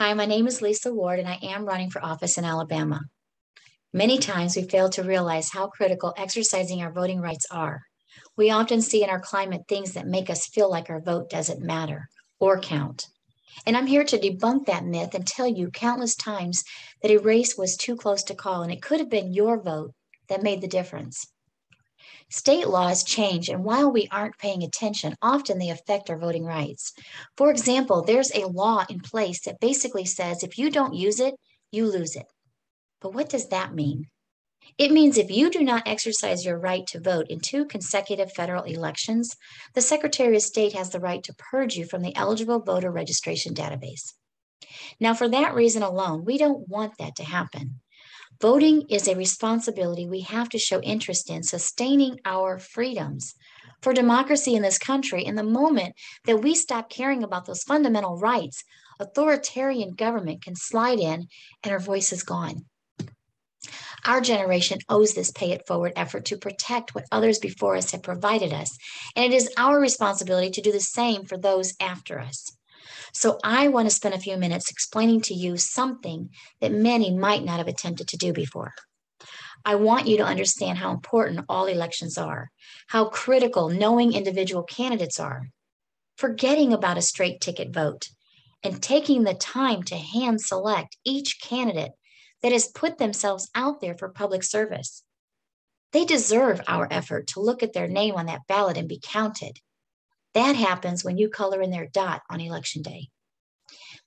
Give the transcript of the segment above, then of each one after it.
Hi, my name is Lisa Ward, and I am running for office in Alabama. Many times we fail to realize how critical exercising our voting rights are. We often see in our climate things that make us feel like our vote doesn't matter or count. And I'm here to debunk that myth and tell you countless times that a race was too close to call, and it could have been your vote that made the difference. State laws change, and while we aren't paying attention, often they affect our voting rights. For example, there's a law in place that basically says if you don't use it, you lose it. But what does that mean? It means if you do not exercise your right to vote in 2 consecutive federal elections, the Secretary of State has the right to purge you from the eligible voter registration database. Now, for that reason alone, we don't want that to happen. Voting is a responsibility we have to show interest in sustaining our freedoms for democracy in this country. In the moment that we stop caring about those fundamental rights, authoritarian government can slide in and our voice is gone. Our generation owes this pay it forward effort to protect what others before us have provided us, and it is our responsibility to do the same for those after us. So I want to spend a few minutes explaining to you something that many might not have attempted to do before. I want you to understand how important all elections are, how critical knowing individual candidates are, forgetting about a straight ticket vote, and taking the time to hand select each candidate that has put themselves out there for public service. They deserve our effort to look at their name on that ballot and be counted. That happens when you color in their dot on election day.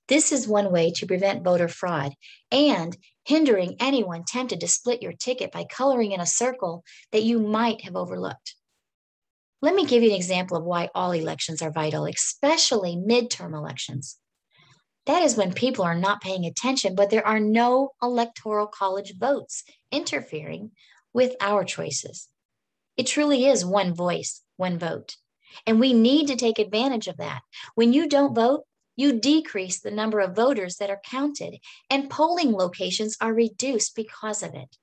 This is one way to prevent voter fraud and hindering anyone tempted to split your ticket by coloring in a circle that you might have overlooked. Let me give you an example of why all elections are vital, especially midterm elections. That is when people are not paying attention, but there are no electoral college votes interfering with our choices. It truly is one voice, one vote. And we need to take advantage of that. When you don't vote, you decrease the number of voters that are counted, and polling locations are reduced because of it.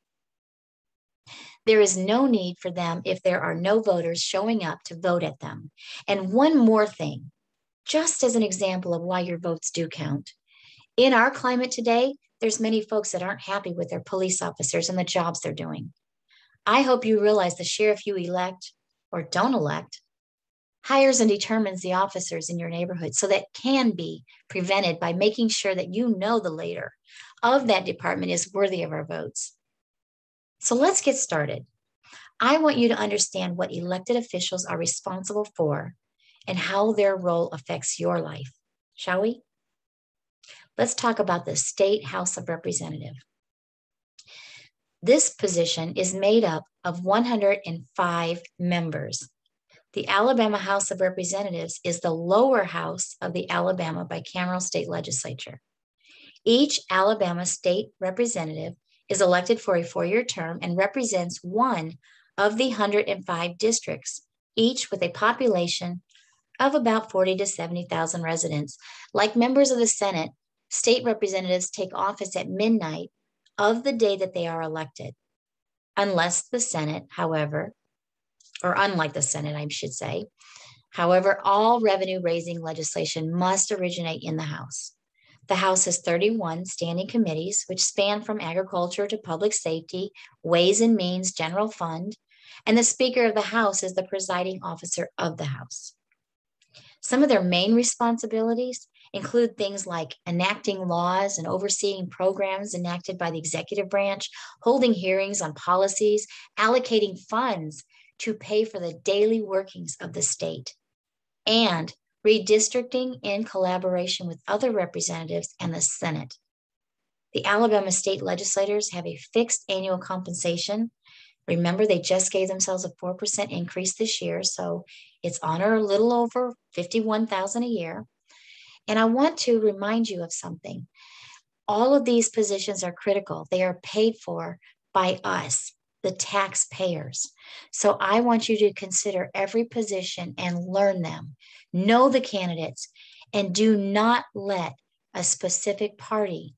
There is no need for them if there are no voters showing up to vote at them. And one more thing, just as an example of why your votes do count. In our climate today, there's many folks that aren't happy with their police officers and the jobs they're doing. I hope you realize the sheriff you elect or don't elect hires and determines the officers in your neighborhood, so that can be prevented by making sure that you know the leader of that department is worthy of our votes. So let's get started. I want you to understand what elected officials are responsible for and how their role affects your life. Shall we? Let's talk about the State House of Representatives. This position is made up of 105 members. The Alabama House of Representatives is the lower house of the Alabama bicameral state legislature. Each Alabama state representative is elected for a 4-year term and represents one of the 105 districts, each with a population of about 40 to 70,000 residents. Like members of the Senate, state representatives take office at midnight of the day that they are elected, unless the Senate, however, or unlike the Senate, I should say. However, all revenue-raising legislation must originate in the House. The House has 31 standing committees, which span from agriculture to public safety, ways and means, general fund, and the Speaker of the House is the presiding officer of the House. Some of their main responsibilities include things like enacting laws and overseeing programs enacted by the executive branch, holding hearings on policies, allocating funds to pay for the daily workings of the state, and redistricting in collaboration with other representatives and the Senate. The Alabama state legislators have a fixed annual compensation. Remember, they just gave themselves a 4% increase this year, so it's on or a little over $51,000 a year. And I want to remind you of something. All of these positions are critical. They are paid for by us, the taxpayers. So I want you to consider every position and learn them, know the candidates, and do not let a specific party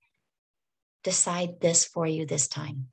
decide this for you this time.